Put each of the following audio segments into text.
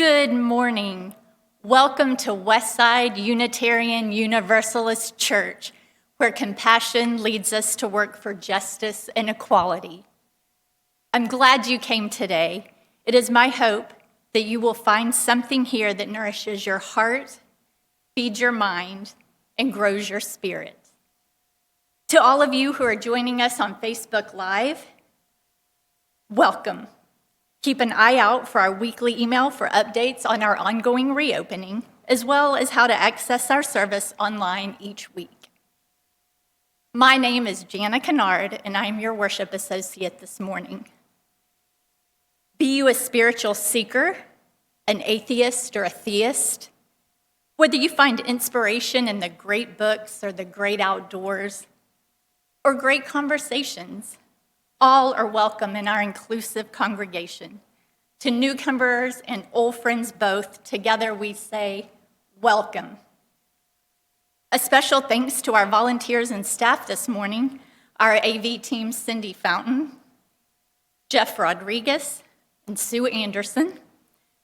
Good morning. Welcome to Westside Unitarian Universalist Church, where compassion leads us to work for justice and equality. I'm glad you came today. It is my hope that you will find something here that nourishes your heart, feeds your mind, and grows your spirit. To all of you who are joining us on Facebook Live, welcome. Keep an eye out for our weekly email for updates on our ongoing reopening, as well as how to access our service online each week. My name is Jana Kennard, and I am your worship associate this morning. Be you a spiritual seeker, an atheist, or a theist, whether you find inspiration in the great books or the great outdoors, or great conversations, all are welcome in our inclusive congregation. To newcomers and old friends both, together we say, welcome. A special thanks to our volunteers and staff this morning, our AV team Cindy Fountain, Jeff Rodriguez, and Sue Anderson,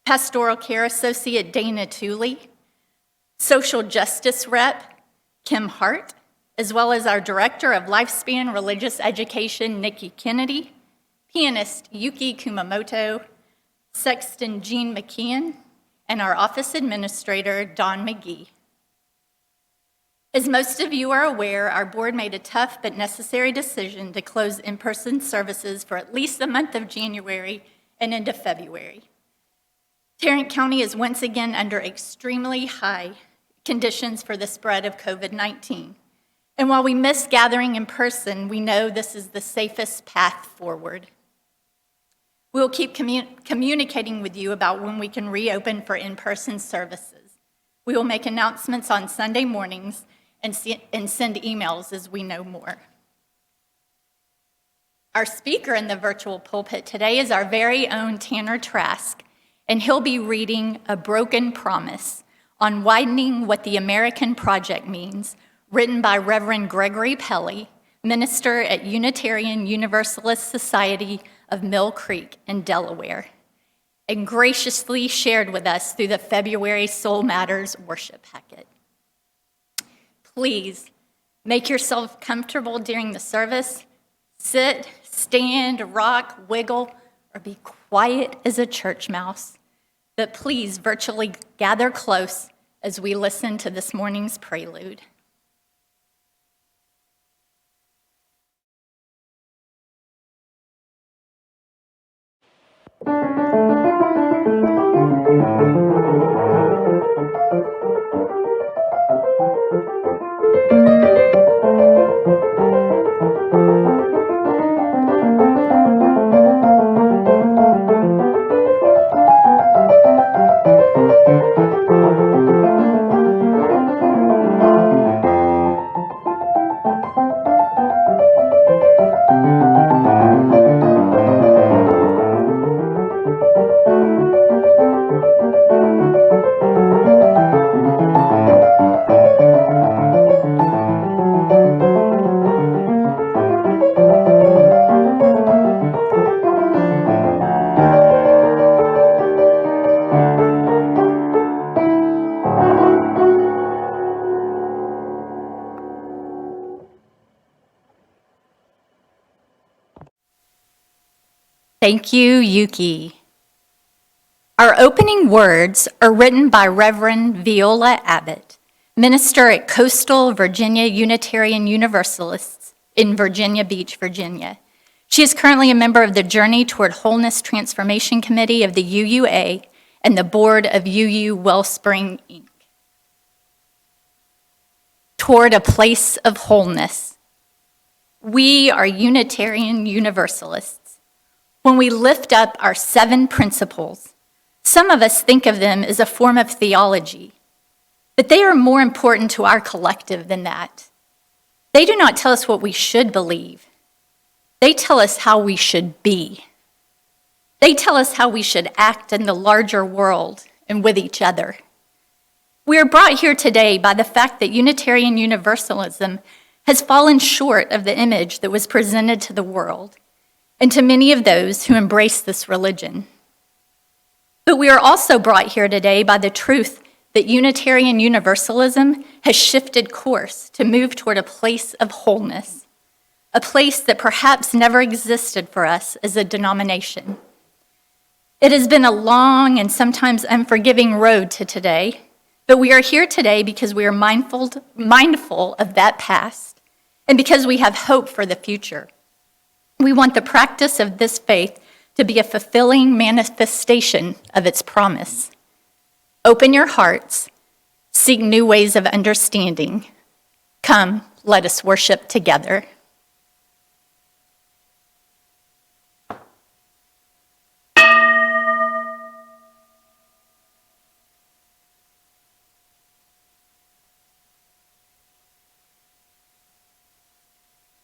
Pastoral Care Associate Dana Tooley, Social Justice Rep Kim Hart, as well as our Director of Lifespan Religious Education, Nikki Kennedy, pianist Yuki Kumamoto, sexton Jean McKeon, and our office administrator, Don McGee. As most of you are aware, our board made a tough but necessary decision to close in-person services for at least the month of January and into February. Tarrant County is once again under extremely high conditions for the spread of COVID-19. And while we miss gathering in person, we know this is the safest path forward. We will keep communicating with you about when we can reopen for in-person services. We will make announcements on Sunday mornings and send emails as we know more. Our speaker in the virtual pulpit today is our very own Tanner Trask, and he'll be reading A Broken Promise on Widening What the American Project Means, written by Reverend Gregory Pelley, minister at Unitarian Universalist Society of Mill Creek in Delaware, and graciously shared with us through the February Soul Matters worship packet. Please make yourself comfortable during the service. Sit, stand, rock, wiggle, or be quiet as a church mouse. But please virtually gather close as we listen to this morning's prelude. Thank you, Yuki. Our opening words are written by Reverend Viola Abbott, minister at Coastal Virginia Unitarian Universalists in Virginia Beach, Virginia. She is currently a member of the Journey Toward Wholeness Transformation Committee of the UUA and the board of UU Wellspring, Inc. Toward a place of wholeness. We are Unitarian Universalists. When we lift up our 7 principles, some of us think of them as a form of theology, but they are more important to our collective than that. They do not tell us what we should believe. They tell us how we should be. They tell us how we should act in the larger world and with each other. We are brought here today by the fact that Unitarian Universalism has fallen short of the image that was presented to the world and to many of those who embrace this religion. But we are also brought here today by the truth that Unitarian Universalism has shifted course to move toward a place of wholeness, a place that perhaps never existed for us as a denomination. It has been a long and sometimes unforgiving road to today, but we are here today because we are mindful of that past and because we have hope for the future. We want the practice of this faith to be a fulfilling manifestation of its promise. Open your hearts, seek new ways of understanding. Come, let us worship together.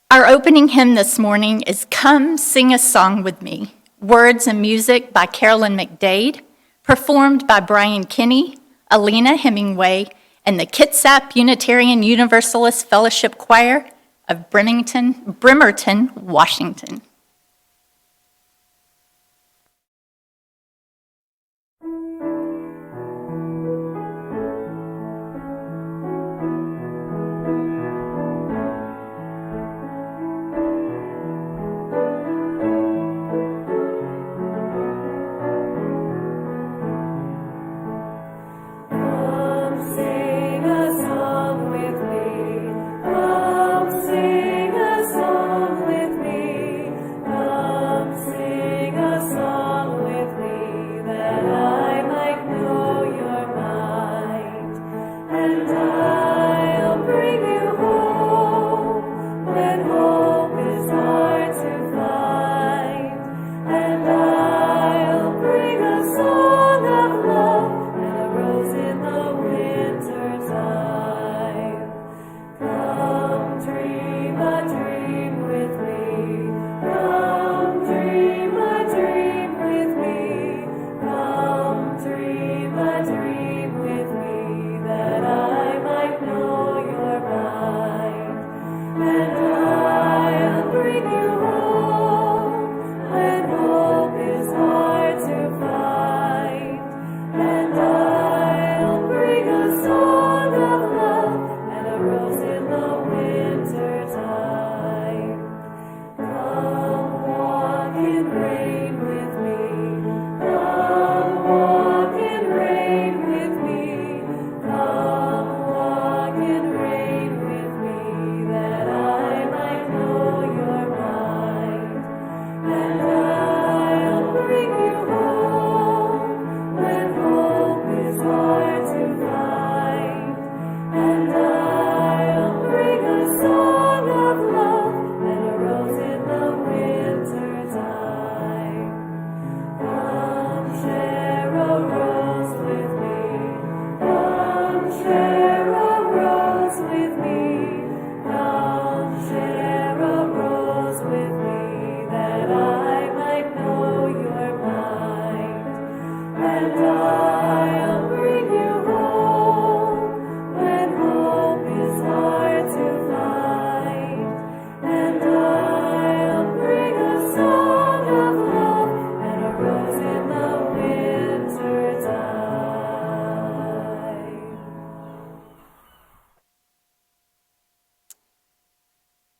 Our opening hymn this morning is Come Sing a Song With Me, words and music by Carolyn McDade, performed by Brian Kinney, Alina Hemingway, and the Kitsap Unitarian Universalist Fellowship Choir of Bremerton, Washington.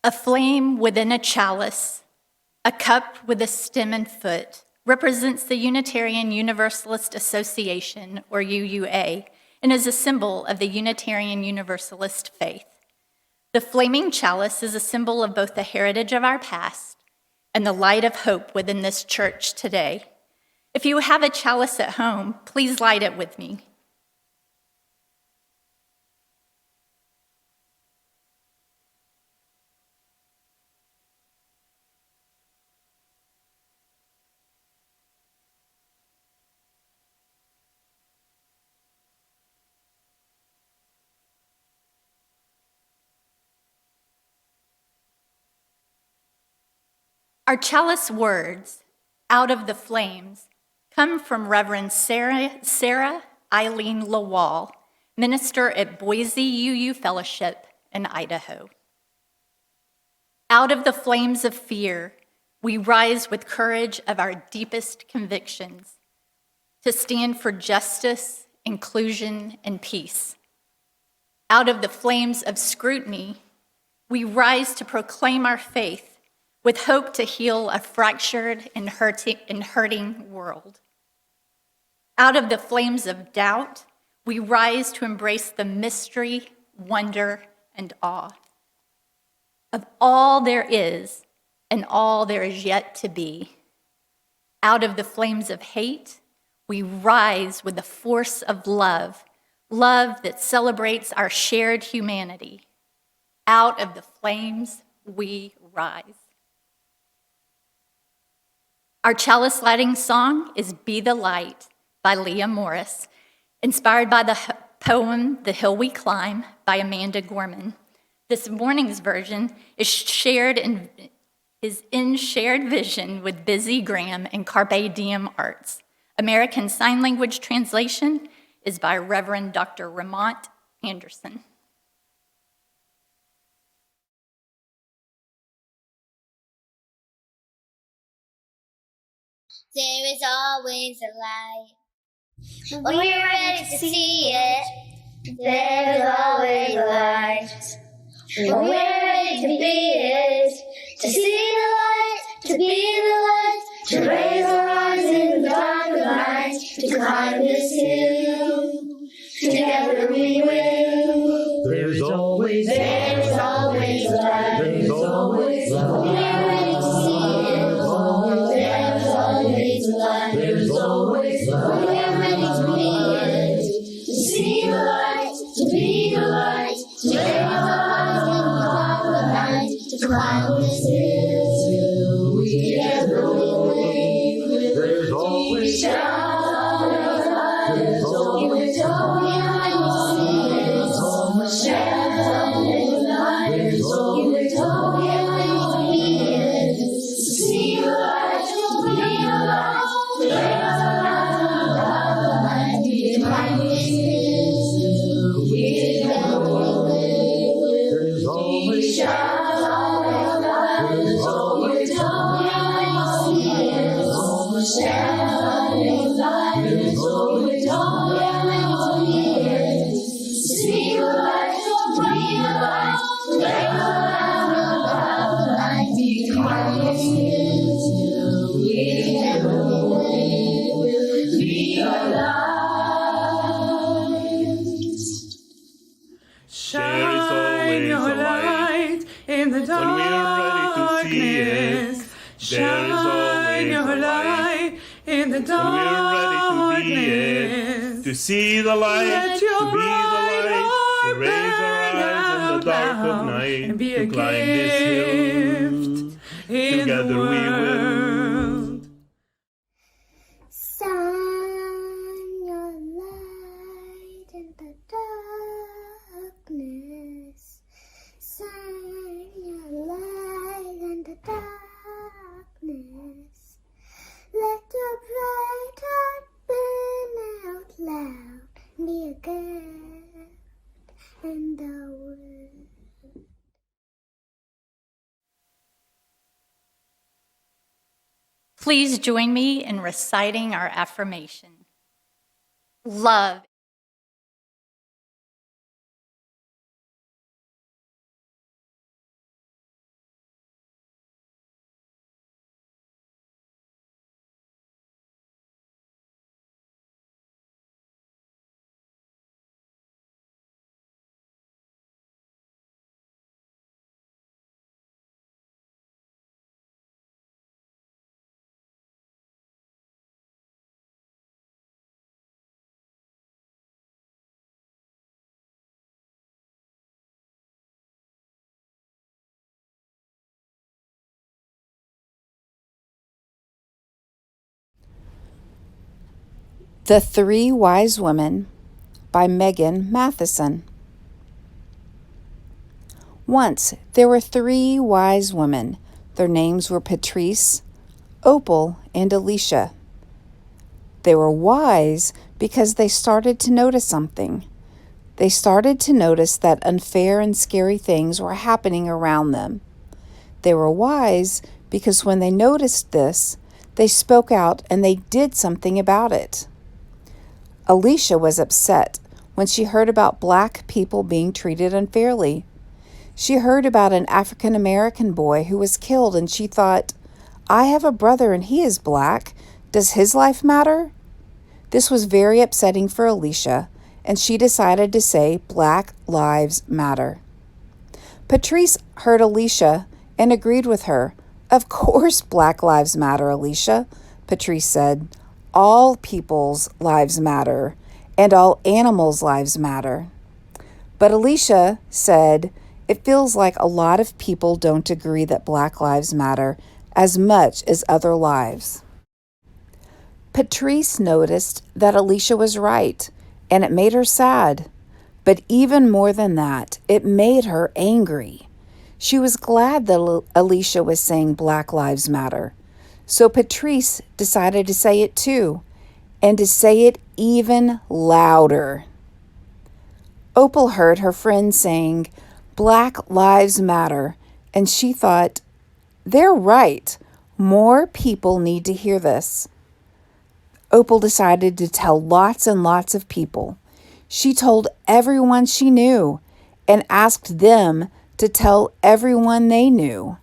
A flame within a chalice, a cup with a stem and foot, represents the Unitarian Universalist Association, or UUA, and is a symbol of the Unitarian Universalist faith. The flaming chalice is a symbol of both the heritage of our past and the light of hope within this church today. If you have a chalice at home, please light it with me. Our chalice words, out of the flames, come from Reverend Sarah Eileen Lawal, minister at Boise UU Fellowship in Idaho. Out of the flames of fear, we rise with courage of our deepest convictions. to stand for justice, inclusion, and peace. Out of the flames of scrutiny, we rise to proclaim our faith with hope to heal a fractured and hurting world. Out of the flames of doubt, we rise to embrace the mystery, wonder, and awe of all there is and all there is yet to be. Out of the flames of hate, we rise with the force of love, love that celebrates our shared humanity. Out of the flames, we rise. Our chalice lighting song is Be the Light by Leah Morris, inspired by the poem The Hill We Climb by Amanda Gorman. This morning's version is in shared vision with Busy Graham and Carpe Diem Arts. American Sign Language translation is by Reverend Dr. Ramont Anderson. There is always a light. When we're ready to see it, there is always a light. When we're ready to be it, to see the light, to be the light, to raise our eyes in the dark of night, to climb this hill, together we will. There's always a light. There's always a light. There's always a When we're light. ready to see it, there's always a light. There's always a When light. we're ready to be it, to see the light, to be the light, to raise our eyes in the dark of night, to climb this hill, together we will. There's always a light. There's always a light. There's always a light. There's always a Shine your light in the darkness. Shine your light in the darkness. To see the light, Let to your be the light, to bright raise our eyes in the dark of burn night, and be to a climb this hill. in Together the we will. world. Shine your light in the darkness. Shine your light in the darkness. Let your bright heart burn out loud. Be a girl in the world. Please join me in reciting our affirmation. Love The Three Wise Women by Megan Matheson. Once there were 3 wise women. Their names were Patrice, Opal, and Alicia. They were wise because they started to notice something. They started to notice that unfair and scary things were happening around them. They were wise because when they noticed this, they spoke out and they did something about it. Alicia was upset when she heard about black people being treated unfairly. She heard about an African American boy who was killed, and she thought, I have a brother and he is black. Does his life matter? This was very upsetting for Alicia, and she decided to say Black Lives Matter. Patrice heard Alicia and agreed with her. Of course Black Lives Matter, Alicia, Patrice said. All people's lives matter, and all animals' lives matter. But Alicia said, it feels like a lot of people don't agree that Black lives matter as much as other lives. Patrice noticed that Alicia was right, and it made her sad. But even more than that, it made her angry. She was glad that Alicia was saying Black Lives Matter. So Patrice decided to say it too, and to say it even louder. Opal heard her friend saying, Black Lives Matter, and she thought, they're right. More people need to hear this. Opal decided to tell lots and lots of people. She told everyone she knew and asked them to tell everyone they knew.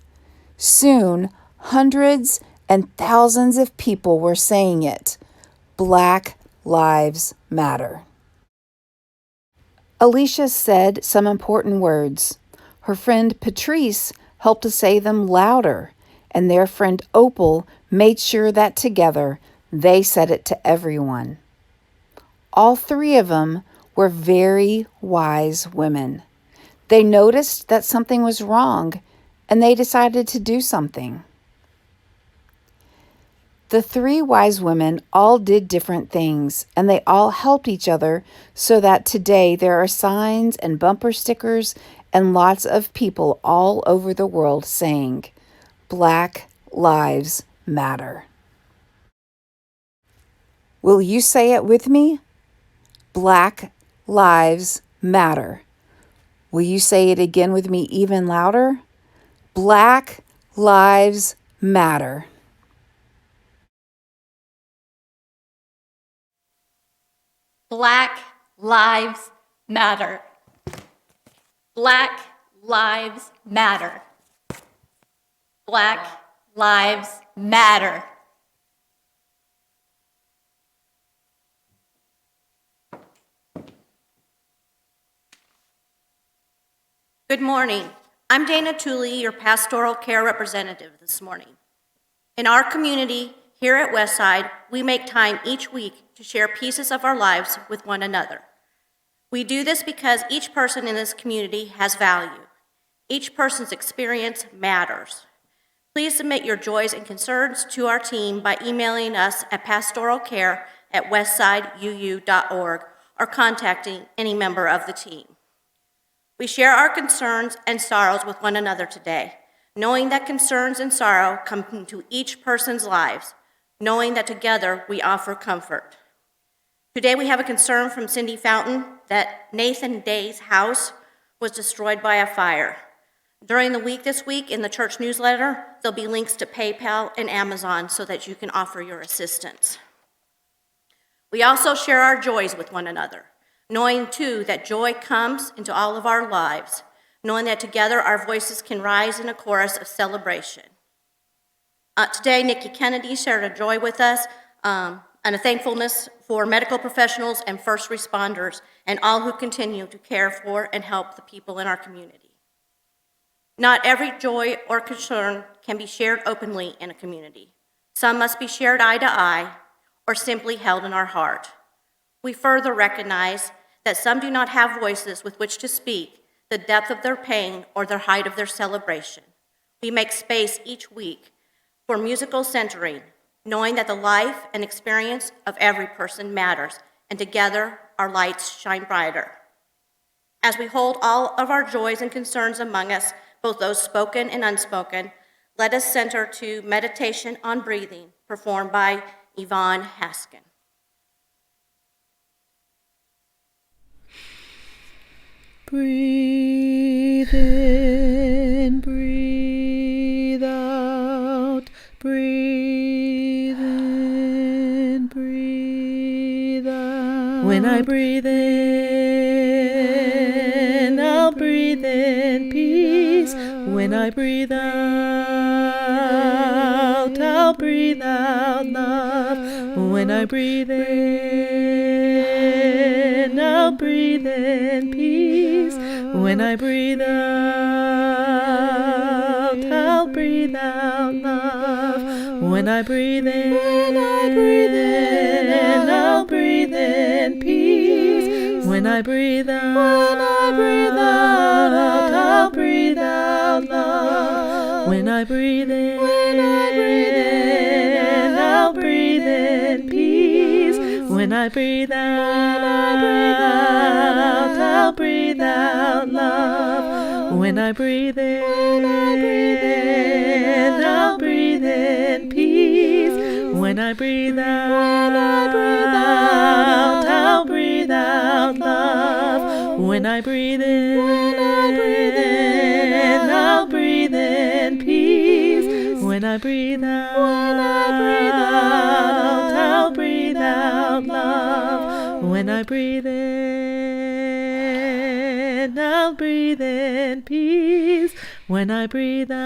Soon, hundreds and thousands of people were saying it. Black Lives Matter. Alicia said some important words. Her friend Patrice helped to say them louder, and their friend Opal made sure that together they said it to everyone. All three of them were very wise women. They noticed that something was wrong, and they decided to do something. The three wise women all did different things, and they all helped each other so that today there are signs and bumper stickers and lots of people all over the world saying, Black Lives Matter. Will you say it with me? Black Lives Matter. Will you say it again with me even louder? Black Lives Matter. Black Lives Matter. Black Lives Matter. Black Lives Matter. Good morning. I'm Dana Tooley, your pastoral care representative this morning. In our community, here at Westside, we make time each week to share pieces of our lives with one another. We do this because each person in this community has value. Each person's experience matters. Please submit your joys and concerns to our team by emailing us at pastoralcare@westsideu.org or contacting any member of the team. We share our concerns and sorrows with one another today, knowing that concerns and sorrow come into each person's lives, knowing that together we offer comfort. Today we have a concern from Cindy Fountain that Nathan Day's house was destroyed by a fire. During the week this week in the church newsletter, there'll be links to PayPal and Amazon so that you can offer your assistance. We also share our joys with one another, knowing too that joy comes into all of our lives, knowing that together our voices can rise in a chorus of celebration. Today, Nikki Kennedy shared a joy with us and a thankfulness for medical professionals and first responders and all who continue to care for and help the people in our community. Not every joy or concern can be shared openly in a community. Some must be shared eye to eye or simply held in our heart. We further recognize that some do not have voices with which to speak the depth of their pain or the height of their celebration. We make space each week for musical centering, knowing that the life and experience of every person matters, and together our lights shine brighter. As we hold all of our joys and concerns among us, both those spoken and unspoken, let us center to meditation on breathing, performed by Yvonne Haskin. Breathe in, breathe out, breathe in, breathe out. When I breathe in, I'll breathe in peace. When I breathe out, I'll breathe out love. When I breathe in, I'll breathe in peace. When I breathe out, I'll breathe out love. When I breathe in, I'll breathe in peace. When I breathe out, I'll breathe out love. When I breathe in, I'll breathe in peace. When I breathe out, I'll breathe out love. When I breathe in, I'll breathe in peace. When I breathe out, I'll breathe out love. When I breathe in, I'll breathe in peace. When I breathe out, I'll breathe out love. When I breathe in, I'll breathe in peace. When I breathe out,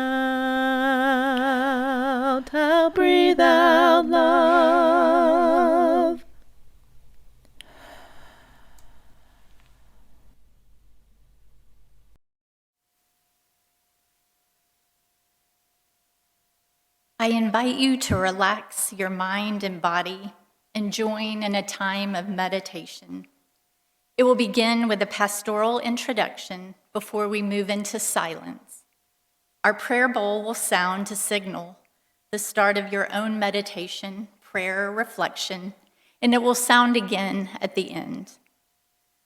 I'll breathe out love. I invite you to relax your mind and body and join in a time of meditation. It will begin with a pastoral introduction before we move into silence. Our prayer bowl will sound to signal the start of your own meditation, prayer, or reflection, and it will sound again at the end.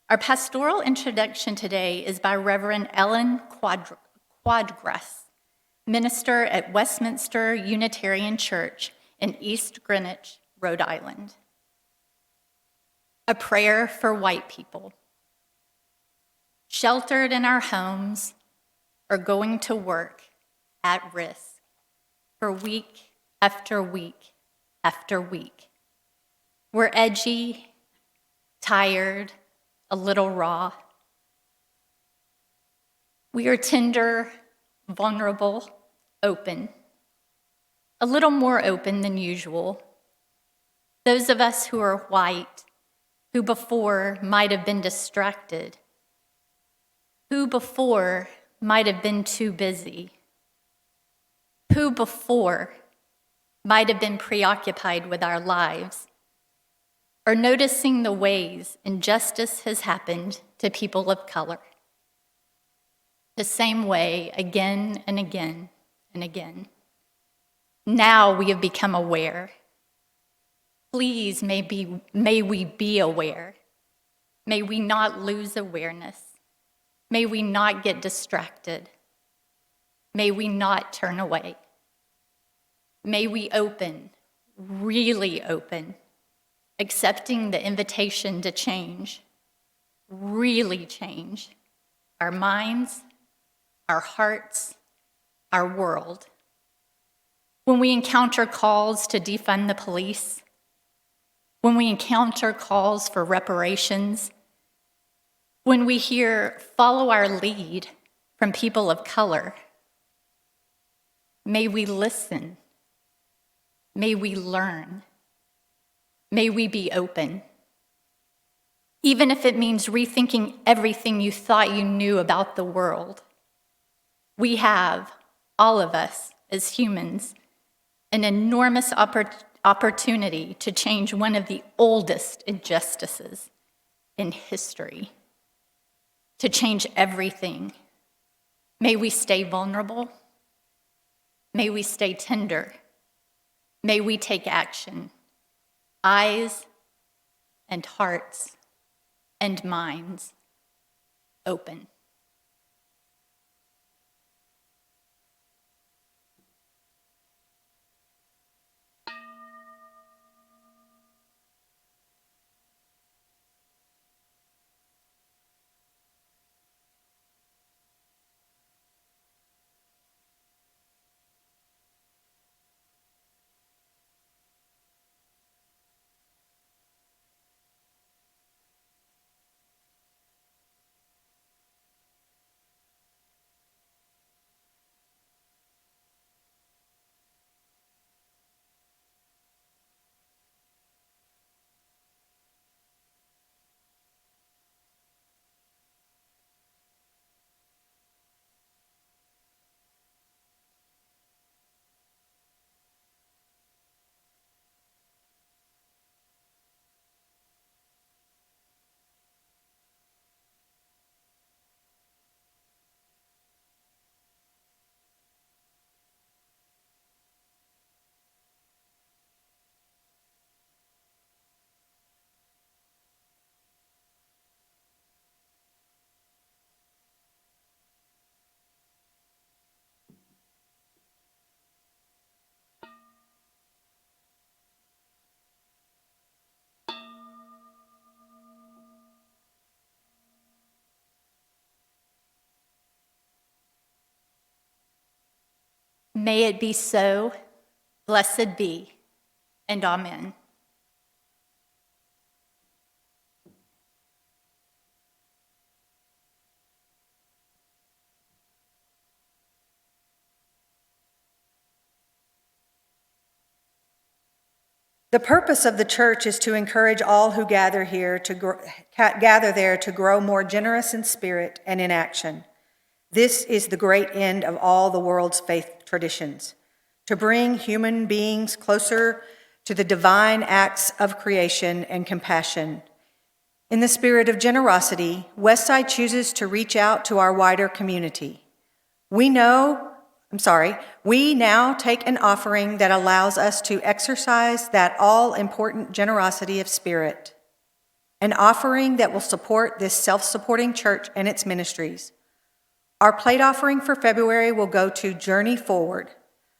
Our pastoral introduction today is by Reverend Ellen Quadgrass, minister at Westminster Unitarian Church in East Greenwich, Rhode Island. A prayer for white people. Sheltered in our homes or going to work at risk for week after week after week. We're edgy, tired, a little raw. We are tender, vulnerable, open, a little more open than usual. Those of us who are white, who before might have been distracted, who before might have been too busy, who before might have been preoccupied with our lives, are noticing the ways injustice has happened to people of color. The same way again and again and again. Now we have become aware. Please, may we be aware. May we not lose awareness. May we not get distracted. May we not turn away. May we open, really open, accepting the invitation to change, really change our minds, our hearts, our world. When we encounter calls to defund the police, when we encounter calls for reparations, when we hear follow our lead from people of color, may we listen, may we learn, may we be open. Even if it means rethinking everything you thought you knew about the world. We have, all of us as humans, an enormous opportunity to change one of the oldest injustices in history, to change everything. May we stay vulnerable. May we stay tender. May we take action. Eyes and hearts and minds open. May it be so. Blessed be, and amen. The purpose of the church is to encourage all who gather here gather there to grow more generous in spirit and in action. This is the great end of all the world's faith traditions, to bring human beings closer to the divine acts of creation and compassion. In the spirit of generosity, Westside chooses to reach out to our wider community. We now take an offering that allows us to exercise that all-important generosity of spirit, an offering that will support this self-supporting church and its ministries. Our plate offering for February will go to Journey Forward,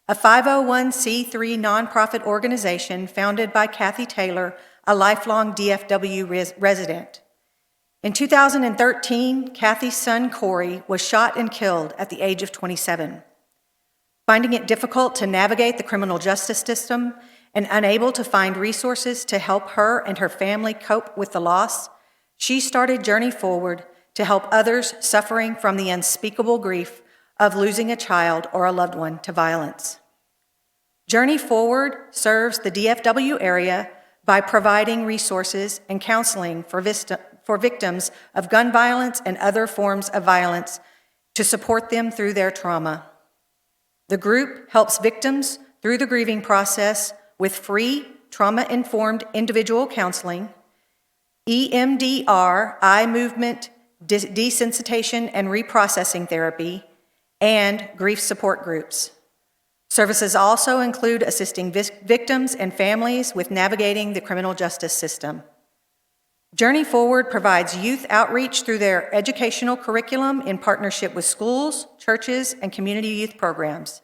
a 501c3 nonprofit organization founded by Kathy Taylor, a lifelong DFW resident. In 2013, Kathy's son, Corey, was shot and killed at the age of 27. Finding it difficult to navigate the criminal justice system and unable to find resources to help her and her family cope with the loss, she started Journey Forward to help others suffering from the unspeakable grief of losing a child or a loved one to violence. Journey Forward serves the DFW area by providing resources and counseling for victims of gun violence and other forms of violence to support them through their trauma. The group helps victims through the grieving process with free trauma-informed individual counseling, EMDR, eye movement, desensitization and reprocessing therapy, and grief support groups. Services also include assisting victims and families with navigating the criminal justice system. Journey Forward provides youth outreach through their educational curriculum in partnership with schools, churches, and community youth programs.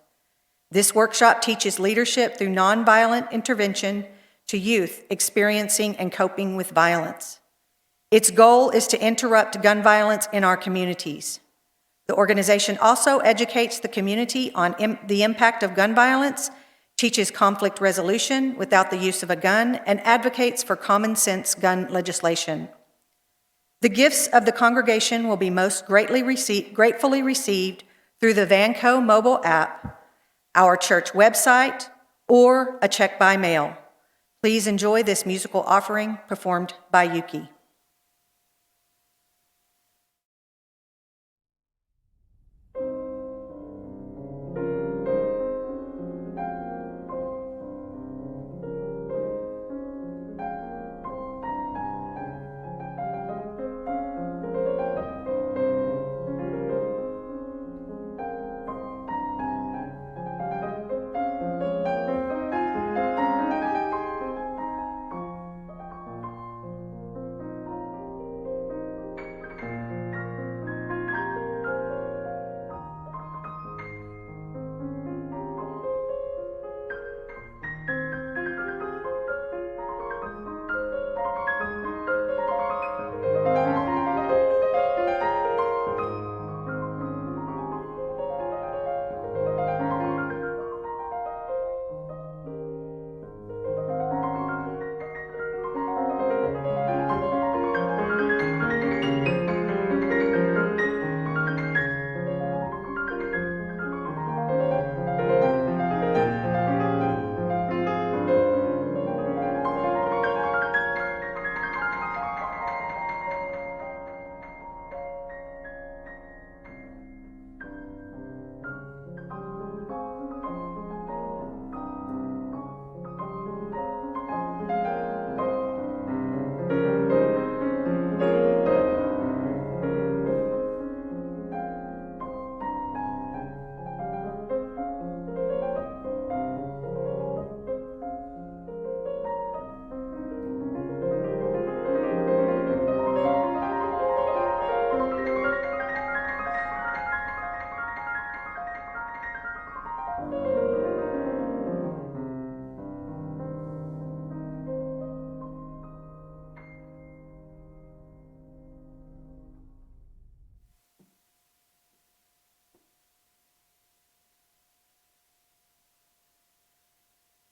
This workshop teaches leadership through nonviolent intervention to youth experiencing and coping with violence. Its goal is to interrupt gun violence in our communities. The organization also educates the community on the impact of gun violence, teaches conflict resolution without the use of a gun, and advocates for common sense gun legislation. The gifts of the congregation will be most gratefully received through the Vanco mobile app, our church website, or a check by mail. Please enjoy this musical offering performed by Yuki.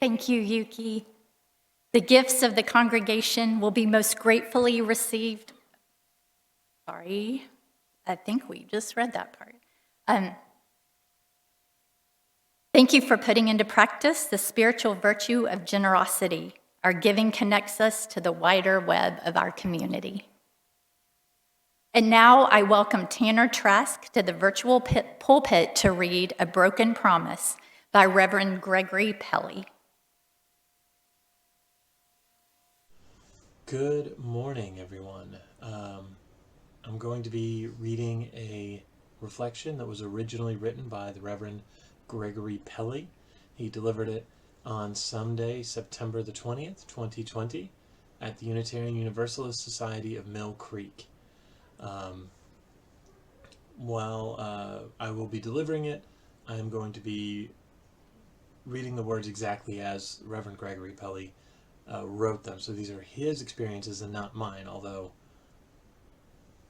Thank you, Yuki. The gifts of the congregation will be most gratefully received. Sorry, I think we just read that part. Thank you for putting into practice the spiritual virtue of generosity. Our giving connects us to the wider web of our community. And now I welcome Tanner Trask to the virtual pulpit to read A Broken Promise by Reverend Gregory Pelley. Good morning, everyone. I'm going to be reading a reflection that was originally written by the Reverend Gregory Pelley. He delivered it on Sunday, September the 20th, 2020, at the Unitarian Universalist Society of Mill Creek. While I will be delivering it, I am going to be reading the words exactly as Reverend Gregory Pelley wrote them. So these are his experiences and not mine, although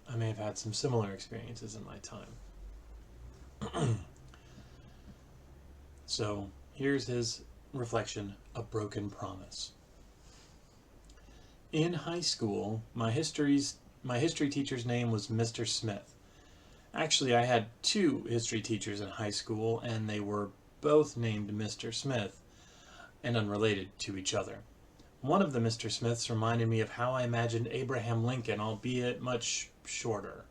I may have had some similar experiences in my time. So here's his reflection, A Broken Promise. In high school, my history teacher's name was Mr. Smith. Actually, I had two history teachers in high school, and they were both named Mr. Smith and unrelated to each other. One of the Mr. Smiths reminded me of how I imagined Abraham Lincoln, albeit much shorter.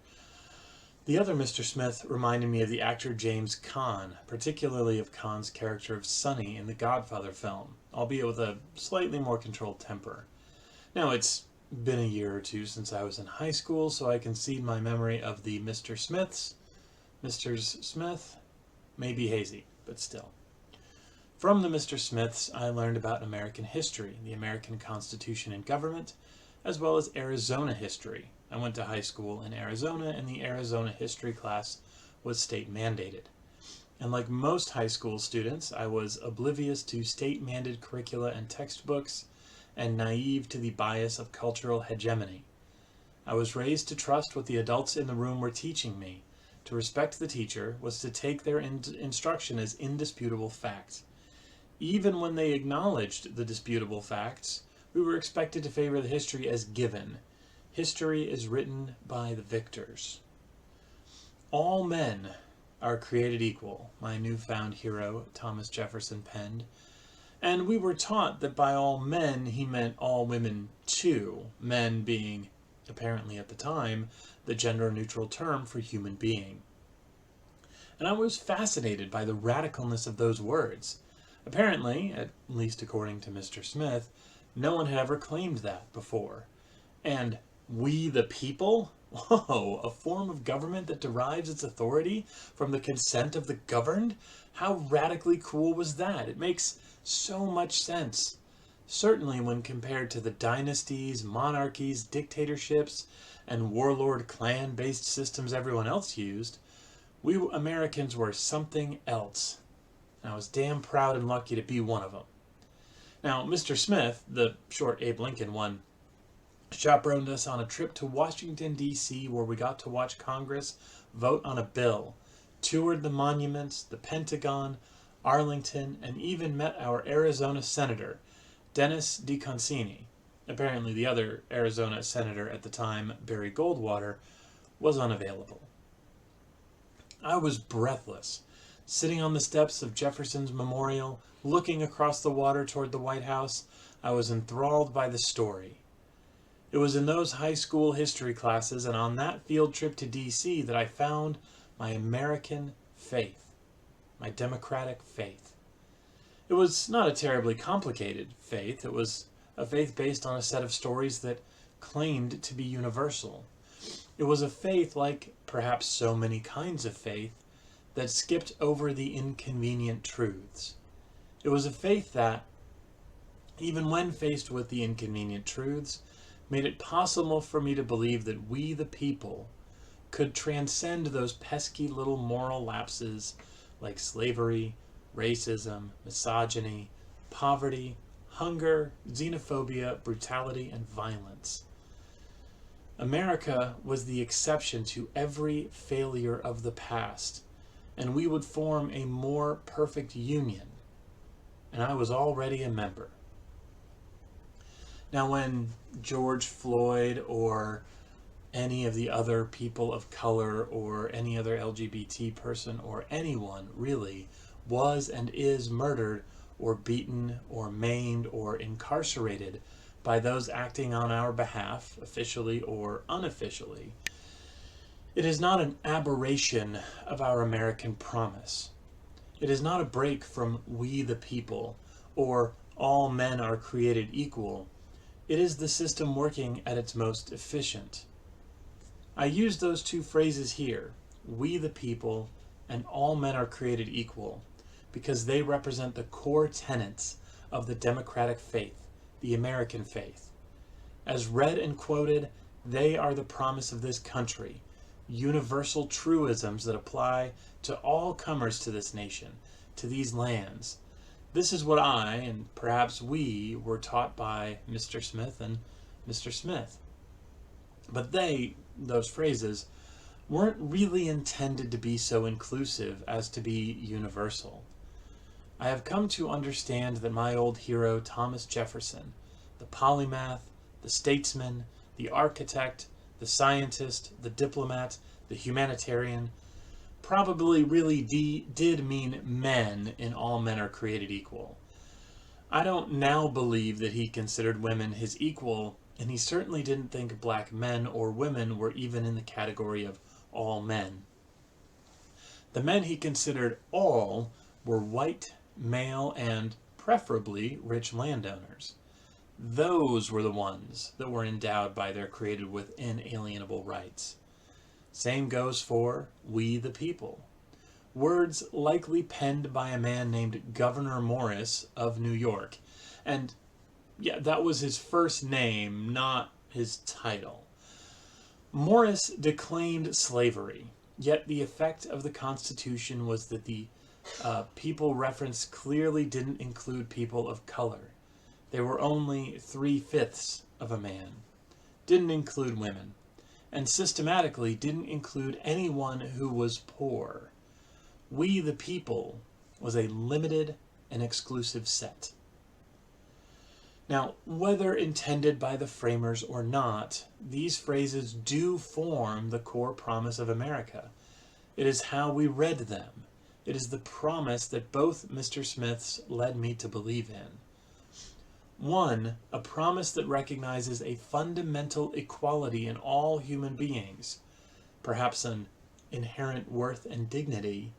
The other Mr. Smith reminded me of the actor James Caan, particularly of Caan's character of Sonny in the Godfather film, albeit with a slightly more controlled temper. Now, it's been a year or two since I was in high school, so I concede my memory of the Mr. Smiths. Mr. Smith may be hazy, but still. From the Mr. Smiths, I learned about American history, the American Constitution and government, as well as Arizona history. I went to high school in Arizona, and the Arizona history class was state mandated. And like most high school students, I was oblivious to state-mandated curricula and textbooks, and naive to the bias of cultural hegemony. I was raised to trust what the adults in the room were teaching me. To respect the teacher was to take their instruction as indisputable facts. Even when they acknowledged the disputable facts, we were expected to favor the history as given. History is written by the victors. All men are created equal, my newfound hero, Thomas Jefferson, penned. And we were taught that by all men he meant all women too, men being, apparently at the time, the gender-neutral term for human being. And I was fascinated by the radicalness of those words. Apparently, at least according to Mr. Smith, no one had ever claimed that before. And we the people? Whoa, a form of government that derives its authority from the consent of the governed? How radically cool was that? It makes so much sense. Certainly when compared to the dynasties, monarchies, dictatorships, and warlord clan-based systems everyone else used, we Americans were something else. And I was damn proud and lucky to be one of them. Now, Mr. Smith, the short Abe Lincoln one, chaperoned us on a trip to Washington, D.C., where we got to watch Congress vote on a bill, toured the monuments, the Pentagon, Arlington, and even met our Arizona Senator, Dennis DeConcini. Apparently the other Arizona Senator at the time, Barry Goldwater, was unavailable. I was breathless, sitting on the steps of Jefferson's Memorial, looking across the water toward the White House. I was enthralled by the story. It was in those high school history classes and on that field trip to D.C. that I found my American faith, my democratic faith. It was not a terribly complicated faith. It was a faith based on a set of stories that claimed to be universal. It was a faith, like perhaps so many kinds of faith, that skipped over the inconvenient truths. It was a faith that, even when faced with the inconvenient truths, made it possible for me to believe that we, the people, could transcend those pesky little moral lapses like slavery, racism, misogyny, poverty, hunger, xenophobia, brutality, and violence. America was the exception to every failure of the past, and we would form a more perfect union. and I was already a member. Now, when George Floyd or any of the other people of color or any other LGBT person or anyone really was and is murdered or beaten or maimed or incarcerated by those acting on our behalf, officially or unofficially, it is not an aberration of our American promise. It is not a break from we the people or all men are created equal. It is the system working at its most efficient. I use those two phrases here, we the people and all men are created equal, because they represent the core tenets of the democratic faith, the American faith. As read and quoted, they are the promise of this country, universal truisms that apply to all comers to this nation, to these lands. This is what I, and perhaps we, were taught by Mr. Smith and Mr. Smith. But those phrases, weren't really intended to be so inclusive as to be universal. I have come to understand that my old hero Thomas Jefferson, the polymath, the statesman, the architect, the scientist, the diplomat, the humanitarian, probably really did mean men in all men are created equal. I don't now believe that he considered women his equal, and he certainly didn't think black men or women were even in the category of all men. The men he considered all were white, male, and preferably rich landowners. Those were the ones that were endowed by their created with inalienable rights. Same goes for we the people. Words likely penned by a man named Gouverneur Morris of New York. And yeah, that was his first name, not his title. Morris declaimed slavery, yet the effect of the Constitution was that the people referenced clearly didn't include people of color. They were only 3/5 of a man, didn't include women, and systematically didn't include anyone who was poor. We the people was a limited and exclusive set. Now, whether intended by the framers or not, these phrases do form the core promise of America. It is how we read them. It is the promise that both Mr. Smiths led me to believe in. One, a promise that recognizes a fundamental equality in all human beings, perhaps an inherent worth and dignity,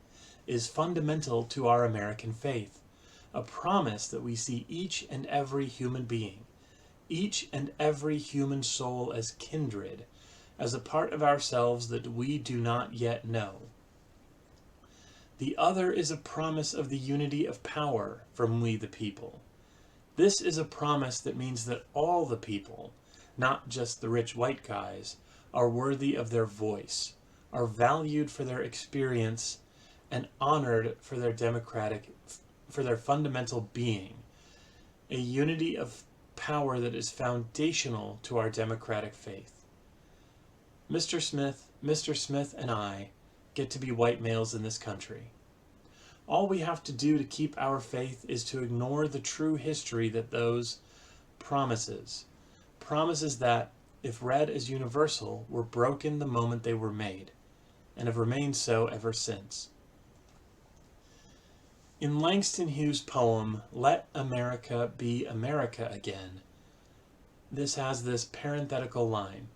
is fundamental to our American faith. A promise that we see each and every human being, each and every human soul as kindred, as a part of ourselves that we do not yet know. The other is a promise of the unity of power from we the people. This is a promise that means that all the people, not just the rich white guys, are worthy of their voice, are valued for their experience, and honored for their fundamental being, a unity of power that is foundational to our democratic faith. Mr. Smith, and I get to be white males in this country. All we have to do to keep our faith is to ignore the true history that those promises that, if read as universal, were broken the moment they were made, and have remained so ever since. In Langston Hughes' poem, Let America Be America Again, this has this parenthetical line,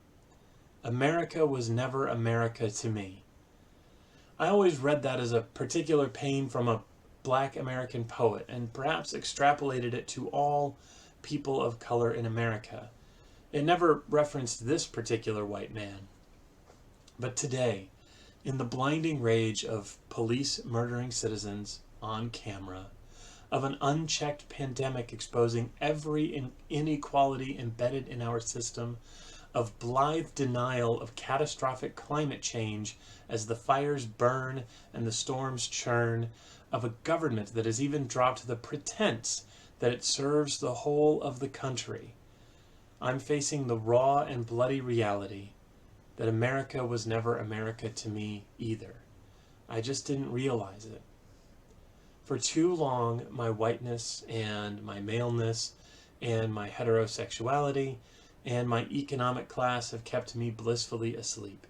America was never America to me. I always read that as a particular pain from a black American poet, and perhaps extrapolated it to all people of color in America. It never referenced this particular white man. But today, in the blinding rage of police murdering citizens on camera, of an unchecked pandemic exposing every inequality embedded in our system, of blithe denial of catastrophic climate change as the fires burn and the storms churn, of a government that has even dropped the pretense that it serves the whole of the country, I'm facing the raw and bloody reality that America was never America to me either. I just didn't realize it. For too long, my whiteness and my maleness and my heterosexuality and my economic class have kept me blissfully asleep.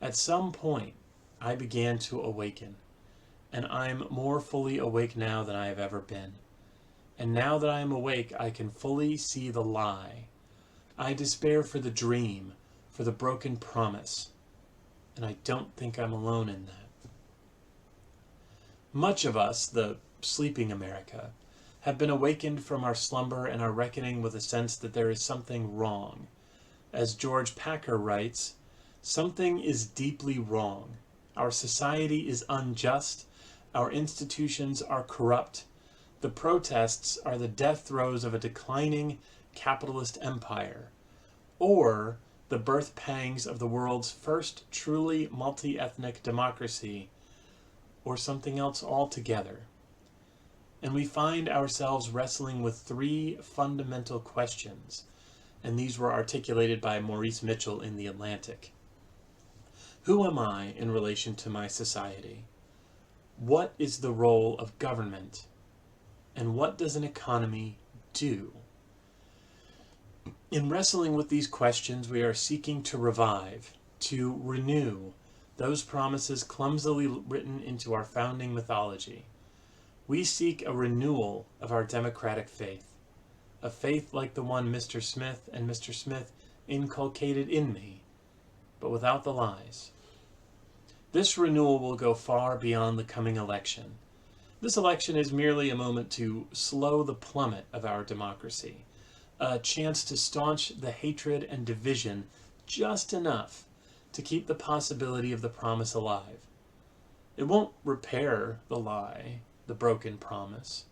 At some point, I began to awaken, and I'm more fully awake now than I have ever been. And now that I am awake, I can fully see the lie. I despair for the dream, for the broken promise, and I don't think I'm alone in that. Much of us, the sleeping America, have been awakened from our slumber and are reckoning with a sense that there is something wrong. As George Packer writes, something is deeply wrong. Our society is unjust. Our institutions are corrupt. The protests are the death throes of a declining capitalist empire, or the birth pangs of the world's first truly multi-ethnic democracy, or something else altogether. And we find ourselves wrestling with three fundamental questions, and these were articulated by Maurice Mitchell in The Atlantic. Who am I in relation to my society? What is the role of government? And what does an economy do? In wrestling with these questions, we are seeking to revive, to renew those promises clumsily written into our founding mythology. We seek a renewal of our democratic faith, a faith like the one Mr. Smith and Mr. Smith inculcated in me, but without the lies. This renewal will go far beyond the coming election. This election is merely a moment to slow the plummet of our democracy, a chance to staunch the hatred and division just enough to keep the possibility of the promise alive. It won't repair the lie, the broken promise.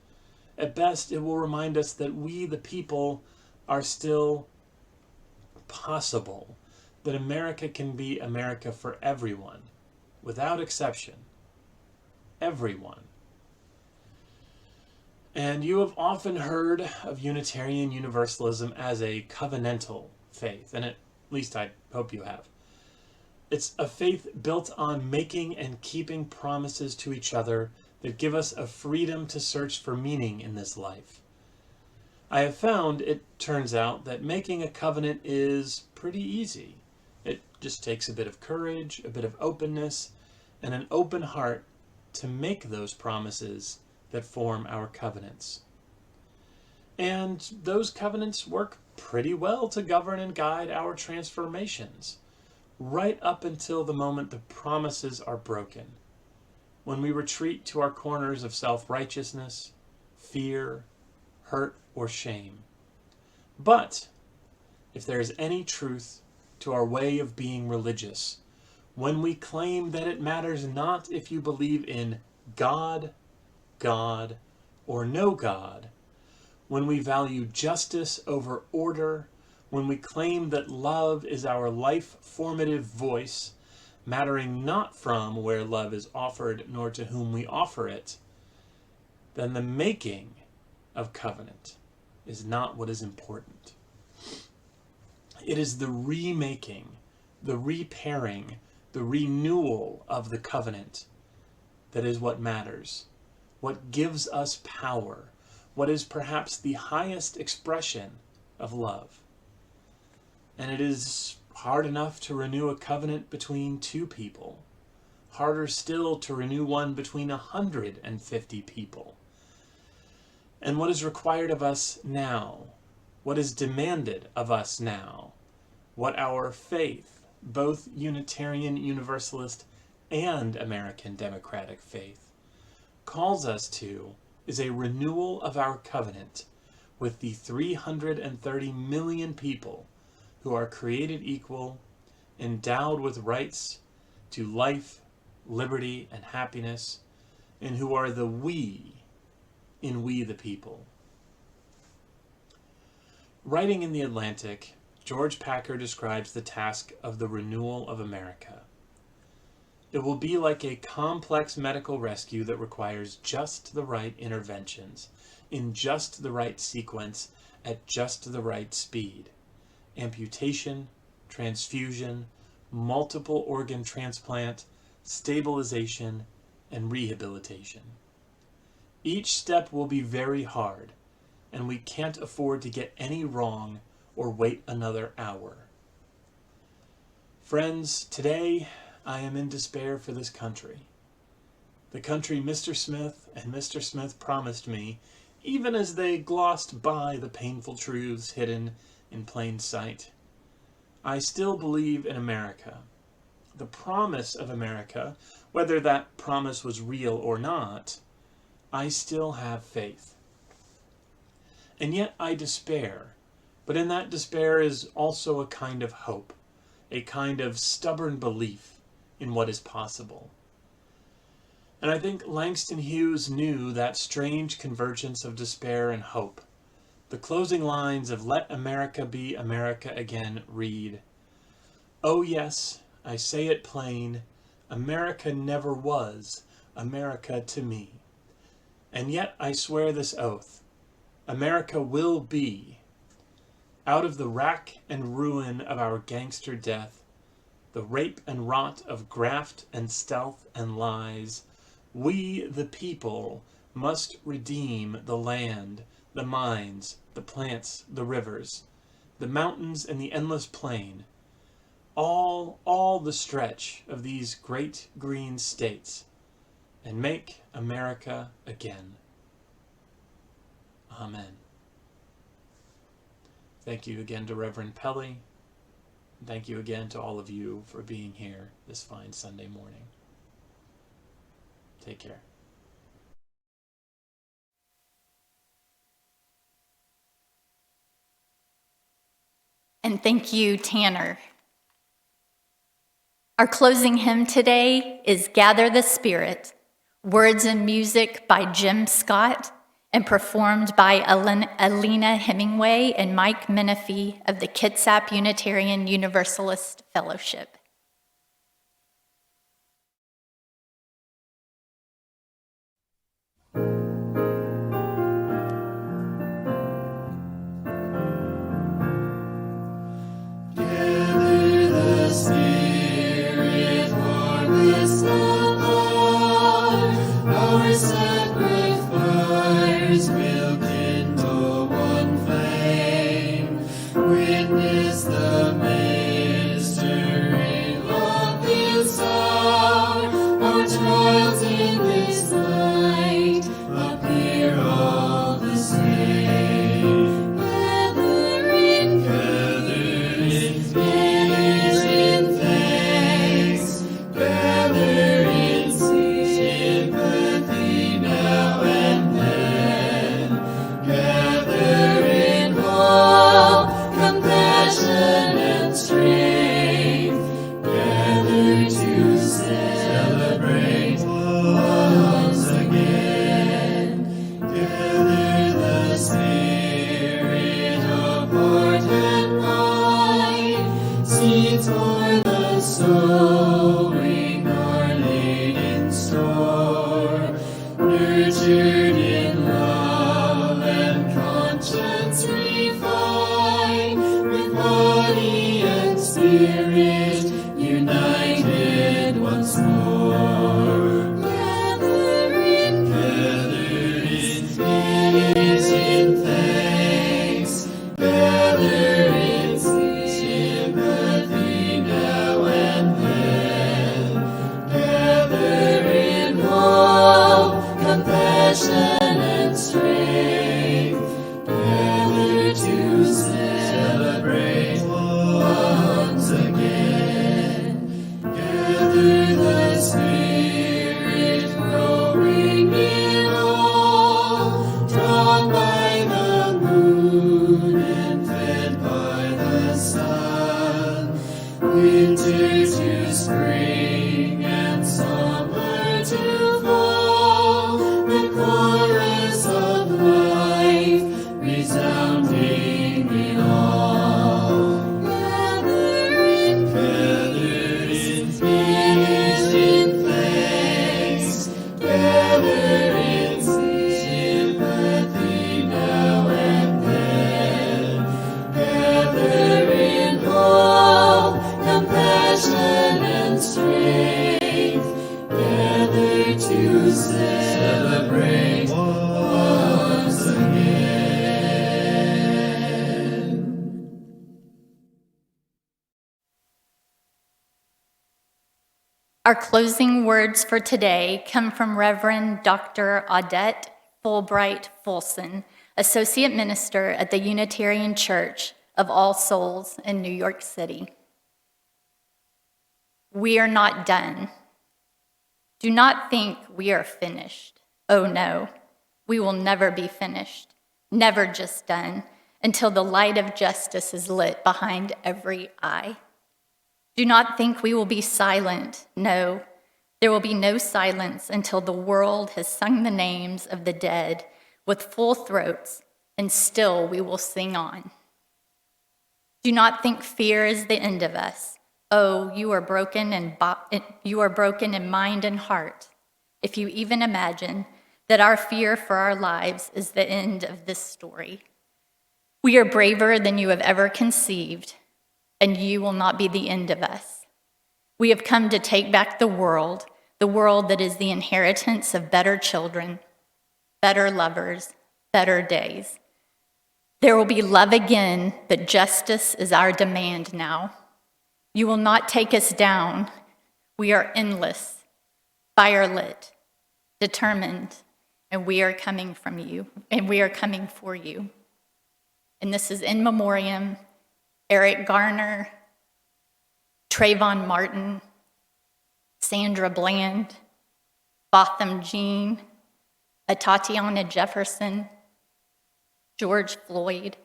At best, it will remind us that we, the people, are still possible, that America can be America for everyone, without exception. Everyone. And you have often heard of Unitarian Universalism as a covenantal faith, and at least I hope you have. It's a faith built on making and keeping promises to each other that give us a freedom to search for meaning in this life. I have found, it turns out, that making a covenant is pretty easy. It just takes a bit of courage, a bit of openness, and an open heart to make those promises that form our covenants. And those covenants work pretty well to govern and guide our transformations, right up until the moment the promises are broken, when we retreat to our corners of self-righteousness, fear, hurt, or shame. But if there is any truth to our way of being religious, when we claim that it matters not if you believe in God, or no God, when we value justice over order, when we claim that love is our life-formative voice, mattering not from where love is offered nor to whom we offer it, then the making of covenant is not what is important. It is the remaking, the repairing, the renewal of the covenant that is what matters, what gives us power, what is perhaps the highest expression of love. And it is hard enough to renew a covenant between two people, harder still to renew one between 150 people. And what is required of us now, what is demanded of us now, what our faith, both Unitarian Universalist and American Democratic faith, calls us to is a renewal of our covenant with the 330 million people who are created equal, endowed with rights to life, liberty, and happiness, and who are the we in We the People. Writing in The Atlantic, George Packer describes the task of the renewal of America. It will be like a complex medical rescue that requires just the right interventions, in just the right sequence, at just the right speed. Amputation, transfusion, multiple organ transplant, stabilization, and rehabilitation. Each step will be very hard, and we can't afford to get any wrong or wait another hour. Friends, today I am in despair for this country. The country Mr. Smith and Mr. Smith promised me, even as they glossed by the painful truths hidden in plain sight. I still believe in America. The promise of America, whether that promise was real or not, I still have faith. And yet I despair, but in that despair is also a kind of hope, a kind of stubborn belief in what is possible. And I think Langston Hughes knew that strange convergence of despair and hope. The closing lines of Let America Be America Again read, "Oh yes, I say it plain, America never was America to me. And yet I swear this oath, America will be. Out of the rack and ruin of our gangster death, the rape and rot of graft and stealth and lies, we, the people, must redeem the land, the mines, the plants, the rivers, the mountains and the endless plain, all the stretch of these great green states, and make America again. Amen." Thank you again to Reverend Pelley. Thank you again to all of you for being here this fine Sunday morning. Take care. And thank you, Tanner. Our closing hymn today is Gather the Spirit, words and music by Jim Scott and performed by Alina Hemingway and Mike Menifee of the Kitsap Unitarian Universalist Fellowship. Fall, the choir Our closing words for today come from Reverend Dr. Audette Fulbright Folson, Associate Minister at the Unitarian Church of All Souls in New York City. We are not done. Do not think we are finished. Oh no, we will never be finished, never just done, until the light of justice is lit behind every eye. Do not think we will be silent. No, there will be no silence until the world has sung the names of the dead with full throats, and still we will sing on. Do not think fear is the end of us. Oh, you are broken in mind and heart, if you even imagine that our fear for our lives is the end of this story. We are braver than you have ever conceived, and you will not be the end of us. We have come to take back the world that is the inheritance of better children, better lovers, better days. There will be love again, but justice is our demand now. You will not take us down. We are endless, firelit, determined, and we are coming from you, and we are coming for you. And this is in memoriam, Eric Garner, Trayvon Martin, Sandra Bland, Botham Jean, Tatiana Jefferson, George Floyd,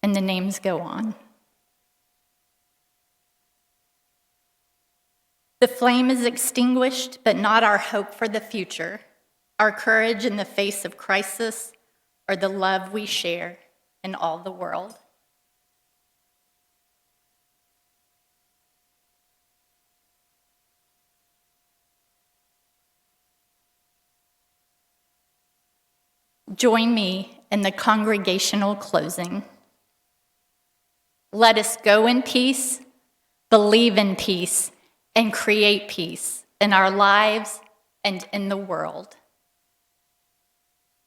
and the names go on. The flame is extinguished, but not our hope for the future, our courage in the face of crisis, or the love we share in all the world. Join me in the congregational closing. Let us go in peace, believe in peace, and create peace in our lives and in the world.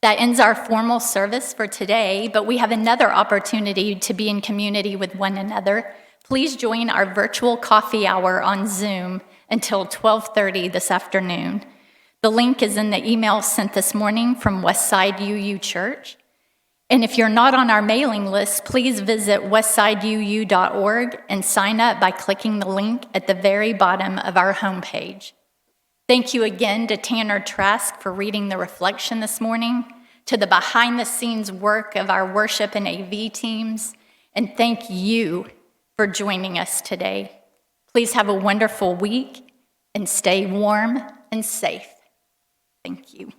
That ends our formal service for today, but we have another opportunity to be in community with one another. Please join our virtual coffee hour on Zoom until 12:30 this afternoon. The link is in the email sent this morning from Westside UU Church. And if you're not on our mailing list, please visit westsideuu.org and sign up by clicking the link at the very bottom of our homepage. Thank you again to Tanner Trask for reading the reflection this morning, to the behind-the-scenes work of our worship and AV teams, and thank you for joining us today. Please have a wonderful week and stay warm and safe. Thank you.